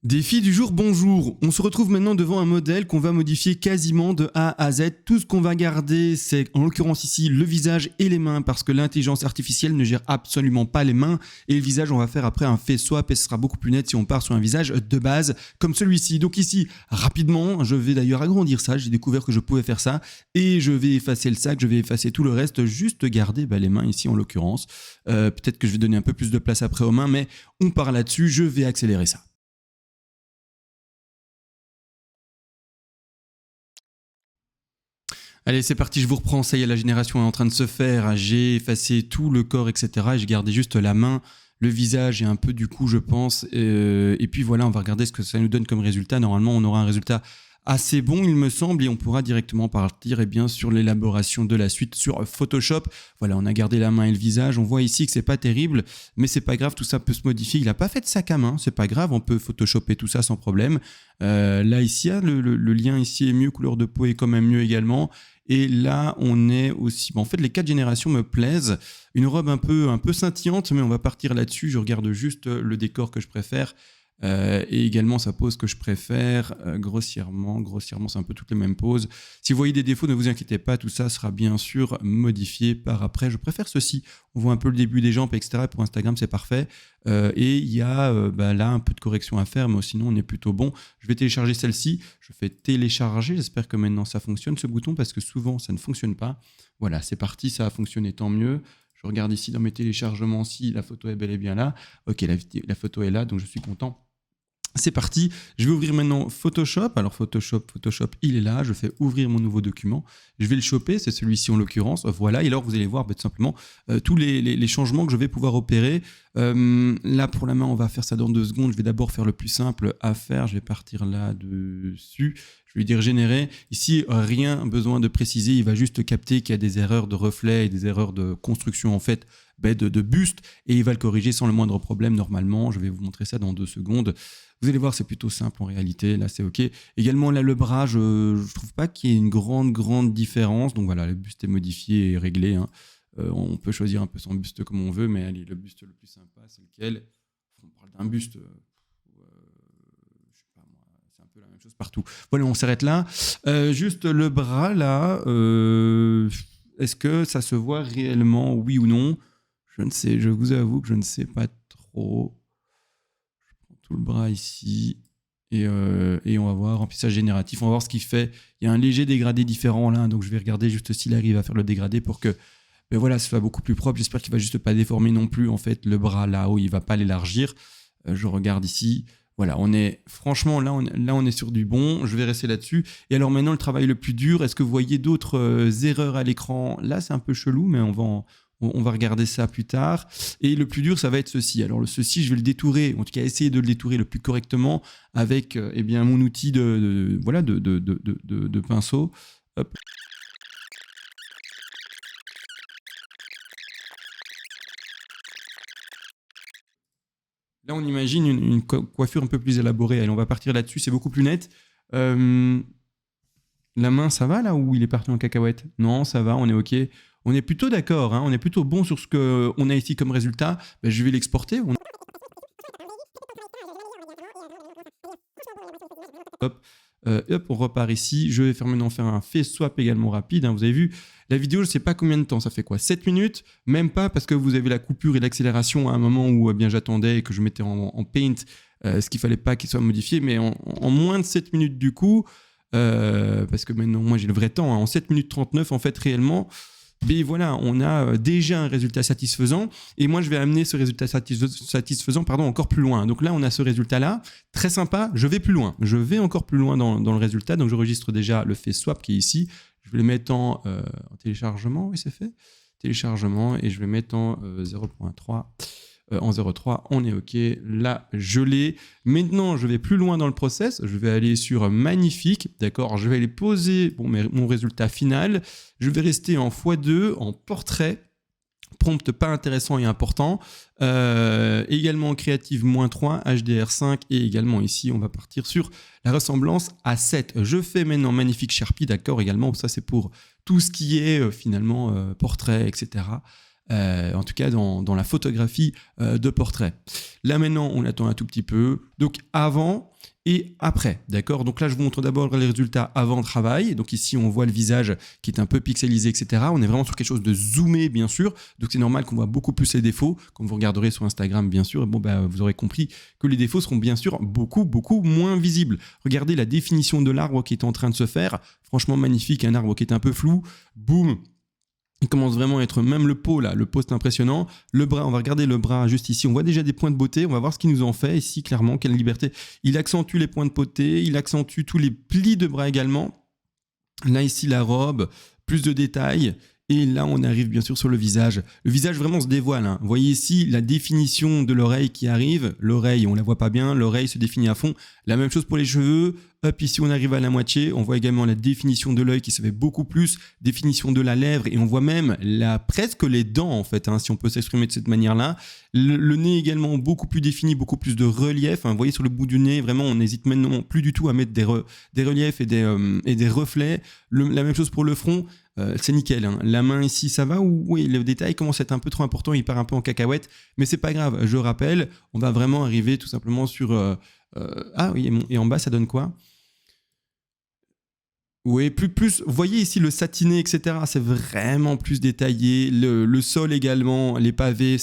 Défi du jour, bonjour. On se retrouve maintenant devant un modèle qu'on va modifier quasiment de A à Z. Tout ce qu'on va garder, c'est en l'occurrence ici le visage et les mains parce que l'intelligence artificielle ne gère absolument pas les mains et le visage, on va faire après un face swap et ce sera beaucoup plus net si on part sur un visage de base comme celui-ci. Donc ici, rapidement, je vais d'ailleurs agrandir ça. J'ai découvert que je pouvais faire ça et je vais effacer le sac, je vais effacer tout le reste, juste garder les mains ici en l'occurrence. Peut-être que je vais donner un peu plus de place après aux mains, mais on part là-dessus, je vais accélérer ça. Allez, c'est parti, je vous reprends. Ça y est, la génération est en train de se faire. J'ai effacé tout le corps, etc. Et j'ai gardé juste la main, le visage et un peu du cou, je pense. Et puis voilà, on va regarder ce que ça nous donne comme résultat. Normalement, on aura un résultat assez bon, il me semble, et on pourra directement partir sur l'élaboration de la suite sur Photoshop. Voilà, on a gardé la main et le visage. On voit ici que c'est pas terrible, mais c'est pas grave, tout ça peut se modifier. Il a pas fait de sac à main, c'est pas grave, on peut photoshopper tout ça sans problème. Là, ici, le lien ici est mieux, couleur de peau est quand même mieux également. Et là, on est aussi... Bon, en fait, les 4 générations me plaisent. Une robe un peu scintillante, mais on va partir là-dessus. Je regarde juste le décor que je préfère. Et également sa pose que je préfère. Grossièrement, c'est un peu toutes les mêmes poses. Si vous voyez des défauts, ne vous inquiétez pas. Tout ça sera bien sûr modifié par après. Je préfère ceci. On voit un peu le début des jambes, etc. Pour Instagram, c'est parfait. Et il y a là un peu de correction à faire, mais sinon on est plutôt bon. Je vais télécharger celle-ci, je fais télécharger, j'espère que maintenant ça fonctionne ce bouton parce que souvent ça ne fonctionne pas. Voilà, c'est parti, ça a fonctionné, tant mieux. Je regarde ici dans mes téléchargements si la photo est bel et bien là. Ok, la photo est là, donc je suis content. C'est parti, je vais ouvrir maintenant Photoshop. Alors Photoshop, il est là. Je fais ouvrir mon nouveau document. Je vais le choper, c'est celui-ci en l'occurrence. Voilà, et alors vous allez voir tout simplement tous les changements que je vais pouvoir opérer. Là pour la main, on va faire ça dans 2 secondes. Je vais d'abord faire le plus simple à faire. Je vais partir là-dessus. Je vais dire générer. Ici, rien besoin de préciser. Il va juste capter qu'il y a des erreurs de reflet et des erreurs de construction en fait de buste et il va le corriger sans le moindre problème normalement. Je vais vous montrer ça dans 2 secondes. Vous allez voir, c'est plutôt simple en réalité. Là, c'est OK. Également, là, le bras, je trouve pas qu'il y ait une grande différence. Donc voilà, le buste est modifié et réglé. Hein. On peut choisir un peu son buste comme on veut, mais allez, le buste le plus sympa, c'est lequel? On parle d'un buste... je sais pas moi, c'est un peu la même chose partout. Voilà, on s'arrête là. Juste le bras, là, est-ce que ça se voit réellement, oui ou non? Je ne sais, je vous avoue que je ne sais pas trop. Je prends tout le bras ici et on va voir, remplissage génératif, on va voir ce qu'il fait. Il y a un léger dégradé différent là, donc je vais regarder juste s'il arrive à faire le dégradé pour que voilà, ce soit beaucoup plus propre. J'espère qu'il ne va juste pas déformer non plus en fait le bras là-haut, il ne va pas l'élargir. Je regarde ici. Voilà, franchement, là on est sur du bon. Je vais rester là-dessus. Et alors maintenant, le travail le plus dur, est-ce que vous voyez d'autres erreurs à l'écran? Là, c'est un peu chelou, mais on va regarder ça plus tard. Et le plus dur, ça va être ceci. Alors, ceci, je vais le détourer, en tout cas, essayer de le détourer le plus correctement avec mon outil de pinceau. Hop. Là, on imagine une coiffure un peu plus élaborée. Allez, on va partir là-dessus, c'est beaucoup plus net. La main, ça va là ou il est parti en cacahuète? Non, ça va, on est OK. On est plutôt d'accord, hein, on est plutôt bon sur ce qu'on a ici comme résultat. Je vais l'exporter. Hop. Hop, on repart ici. Je vais maintenant faire un face swap également rapide. Hein. Vous avez vu, la vidéo, je ne sais pas combien de temps. Ça fait quoi? 7 minutes? Même pas, parce que vous avez la coupure et l'accélération à un moment où j'attendais et que je mettais en paint ce qu'il ne fallait pas qu'il soit modifié. Mais en moins de 7 minutes du coup, parce que maintenant, moi, j'ai le vrai temps. Hein. En 7 minutes 39, en fait, réellement... Mais voilà, on a déjà un résultat satisfaisant et moi je vais amener ce résultat satisfaisant encore plus loin. Donc là on a ce résultat là, très sympa, je vais plus loin, je vais encore plus loin dans le résultat. Donc je registre déjà le face swap qui est ici, je vais le mettre en téléchargement, oui c'est fait, téléchargement et je vais mettre en 0.3. En 0.3, on est OK. Là, je l'ai. Maintenant, je vais plus loin dans le process. Je vais aller sur magnifique. D'accord. Je vais aller poser mon résultat final. Je vais rester en x2, en portrait. Prompt pas intéressant et important. Également créative -3, HDR5 et également ici, on va partir sur la ressemblance à 7. Je fais maintenant magnifique Sharpie, d'accord. Également, ça c'est pour tout ce qui est finalement portrait, etc. En tout cas dans la photographie de portrait. Là maintenant, on attend un tout petit peu. Donc avant, et après, d'accord? Donc là, je vous montre d'abord les résultats avant travail. Donc ici, on voit le visage qui est un peu pixelisé, etc. On est vraiment sur quelque chose de zoomé, bien sûr. Donc c'est normal qu'on voit beaucoup plus les défauts. Comme vous regarderez sur Instagram, bien sûr, vous aurez compris que les défauts seront bien sûr beaucoup, beaucoup moins visibles. Regardez la définition de l'arbre qui est en train de se faire. Franchement, magnifique. Un arbre qui est un peu flou. Boum! Il commence vraiment à être, même le pot là, le pot c'est impressionnant. Le bras, on va regarder le bras juste ici, on voit déjà des points de beauté, on va voir ce qu'il nous en fait ici clairement, quelle liberté. Il accentue les points de beauté, il accentue tous les plis de bras également. Là ici la robe, plus de détails. Et là, on arrive bien sûr sur le visage. Le visage vraiment se dévoile. Hein. Vous voyez ici la définition de l'oreille qui arrive. L'oreille, on la voit pas bien. L'oreille se définit à fond. La même chose pour les cheveux. Hop, ici, on arrive à la moitié. On voit également la définition de l'œil qui se fait beaucoup plus. Définition de la lèvre. Et on voit même presque les dents, en fait, hein, si on peut s'exprimer de cette manière-là. Le nez également beaucoup plus défini, beaucoup plus de relief. Hein. Vous voyez sur le bout du nez, vraiment, on n'hésite maintenant plus du tout à mettre des reliefs et des reflets. La même chose pour le front. C'est nickel. Hein. La main ici, ça va ou oui, le détail commence à être un peu trop important, il part un peu en cacahuète, mais c'est pas grave. Je rappelle, on va vraiment arriver tout simplement sur. Ah oui, et en bas, ça donne quoi? Oui, plus, vous voyez ici le satiné, etc. C'est vraiment plus détaillé. Le sol également, les pavés,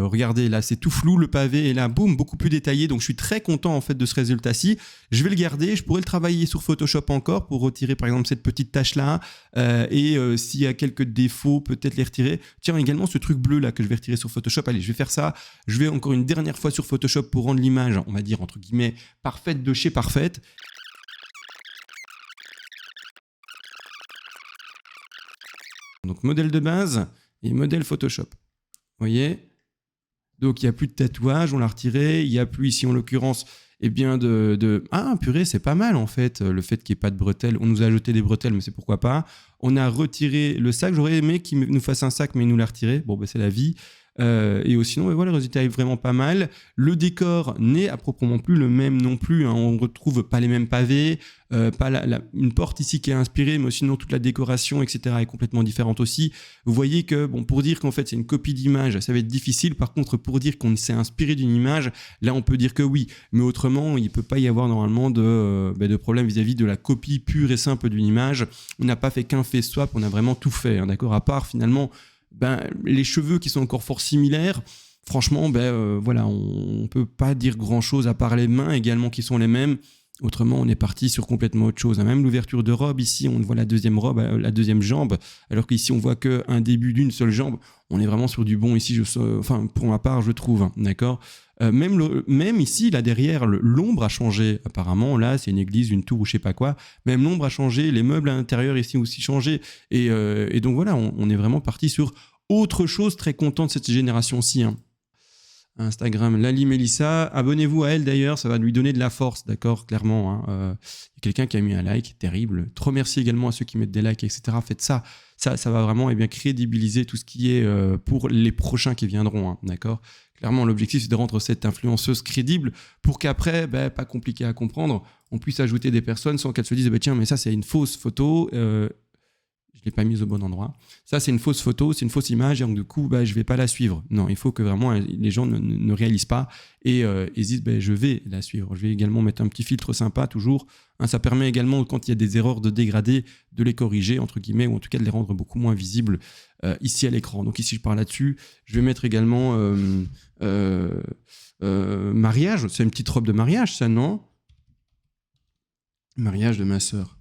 regardez, là, c'est tout flou le pavé, et là, boum, beaucoup plus détaillé. Donc, je suis très content en fait de ce résultat-ci. Je vais le garder. Je pourrais le travailler sur Photoshop encore pour retirer, par exemple, cette petite tache-là. S'il y a quelques défauts, peut-être les retirer. Tiens, également ce truc bleu là que je vais retirer sur Photoshop. Allez, je vais faire ça. Je vais encore une dernière fois sur Photoshop pour rendre l'image, on va dire entre guillemets, parfaite de chez parfaite. Donc modèle de base et modèle Photoshop. Vous voyez? Donc il n'y a plus de tatouage, on l'a retiré. Il n'y a plus ici en l'occurrence, eh bien Ah purée, c'est pas mal en fait, le fait qu'il n'y ait pas de bretelles. On nous a ajouté des bretelles, mais c'est pourquoi pas. On a retiré le sac. J'aurais aimé qu'il nous fasse un sac, mais il nous l'a retiré. Bon, c'est la vie. Et sinon, voilà, le résultat est vraiment pas mal. Le décor n'est à proprement plus le même non plus. Hein. On ne retrouve pas les mêmes pavés, pas une porte ici qui est inspirée, mais sinon toute la décoration, etc. est complètement différente aussi. Vous voyez que, pour dire qu'en fait c'est une copie d'image, ça va être difficile. Par contre, pour dire qu'on s'est inspiré d'une image, là on peut dire que oui. Mais autrement, il ne peut pas y avoir normalement de problème vis-à-vis de la copie pure et simple d'une image. On n'a pas fait qu'un face swap, on a vraiment tout fait, hein, d'accord, à part finalement les cheveux qui sont encore fort similaires. Franchement, voilà, on ne peut pas dire grand-chose à part les mains également qui sont les mêmes. Autrement, on est parti sur complètement autre chose. Même l'ouverture de robe, ici, on voit la deuxième robe, la deuxième jambe, alors qu'ici, on voit qu'un début d'une seule jambe. On est vraiment sur du bon ici, pour ma part, je trouve. Hein, d'accord. Même ici, là derrière, l'ombre a changé. Apparemment, là, c'est une église, une tour ou je sais pas quoi. Même l'ombre a changé, les meubles à l'intérieur ici ont aussi changé. Et donc voilà, on est vraiment parti sur autre chose. Très content de cette génération-ci. Hein. Instagram, Lali Mélissa, abonnez-vous à elle d'ailleurs, ça va lui donner de la force, d'accord, clairement. Hein. Y a quelqu'un qui a mis un like, terrible. Trop merci également à ceux qui mettent des likes, etc. Faites ça, ça va vraiment crédibiliser tout ce qui est pour les prochains qui viendront, hein, d'accord. Clairement, l'objectif c'est de rendre cette influenceuse crédible pour qu'après, pas compliqué à comprendre, on puisse ajouter des personnes sans qu'elles se disent tiens, mais ça c'est une fausse photo. Je ne l'ai pas mise au bon endroit. Ça, c'est une fausse photo, c'est une fausse image, et donc du coup, je ne vais pas la suivre. Non, il faut que vraiment les gens ne réalisent pas et disent je vais la suivre. Je vais également mettre un petit filtre sympa, toujours. Hein, ça permet également, quand il y a des erreurs de dégradé, de les corriger, entre guillemets, ou en tout cas de les rendre beaucoup moins visibles ici à l'écran. Donc ici, je pars là-dessus. Je vais mettre également mariage. C'est une petite robe de mariage, ça, non? Mariage de ma sœur.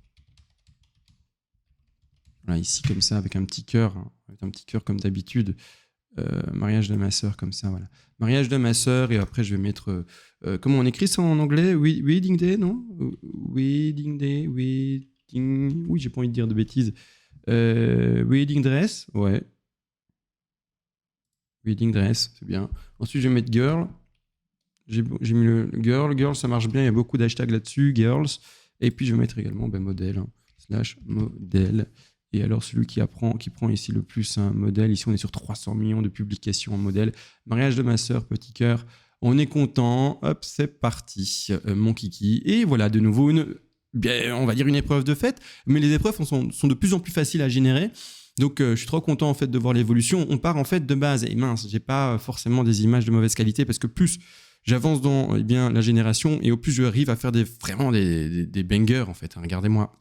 Voilà, ici comme ça avec un petit cœur, hein, avec un petit cœur comme d'habitude. Mariage de ma sœur comme ça, voilà. Mariage de ma sœur, et après je vais mettre comment on écrit ça en anglais? Wedding day, non? Wedding day, wedding. Oui, j'ai pas envie de dire de bêtises. Wedding dress, ouais. Wedding dress, c'est bien. Ensuite je vais mettre girl. J'ai mis le girl, ça marche bien, il y a beaucoup d'hashtags là-dessus, girls. Et puis je vais mettre également modèle, hein, / modèle. Et alors celui qui prend ici le plus un modèle, ici on est sur 300 millions de publications en modèle. Mariage de ma sœur, petit cœur, on est content, hop, c'est parti, mon kiki. Et voilà, de nouveau, on va dire une épreuve de fête, mais les épreuves sont de plus en plus faciles à générer. Donc je suis trop content en fait de voir l'évolution. On part en fait de base, et mince, j'ai pas forcément des images de mauvaise qualité, parce que plus j'avance dans bien la génération et au plus je arrive à faire vraiment des bangers en fait. Hein. Regardez-moi.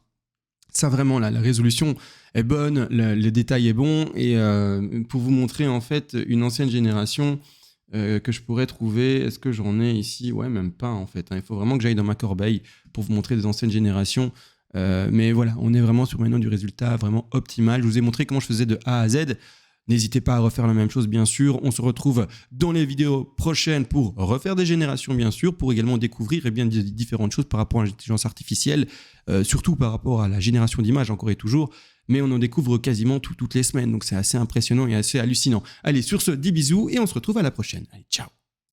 Ça vraiment, la résolution est bonne, le détail est bon et pour vous montrer en fait une ancienne génération que je pourrais trouver, est-ce que j'en ai ici? Ouais, même pas en fait. Hein. Il faut vraiment que j'aille dans ma corbeille pour vous montrer des anciennes générations. Mais voilà, on est vraiment sur maintenant du résultat vraiment optimal. Je vous ai montré comment je faisais de A à Z. N'hésitez pas à refaire la même chose, bien sûr. On se retrouve dans les vidéos prochaines pour refaire des générations, bien sûr, pour également découvrir bien différentes choses par rapport à l'intelligence artificielle, surtout par rapport à la génération d'images, encore et toujours. Mais on en découvre quasiment toutes les semaines, donc c'est assez impressionnant et assez hallucinant. Allez, sur ce, 10 bisous et on se retrouve à la prochaine. Allez, ciao!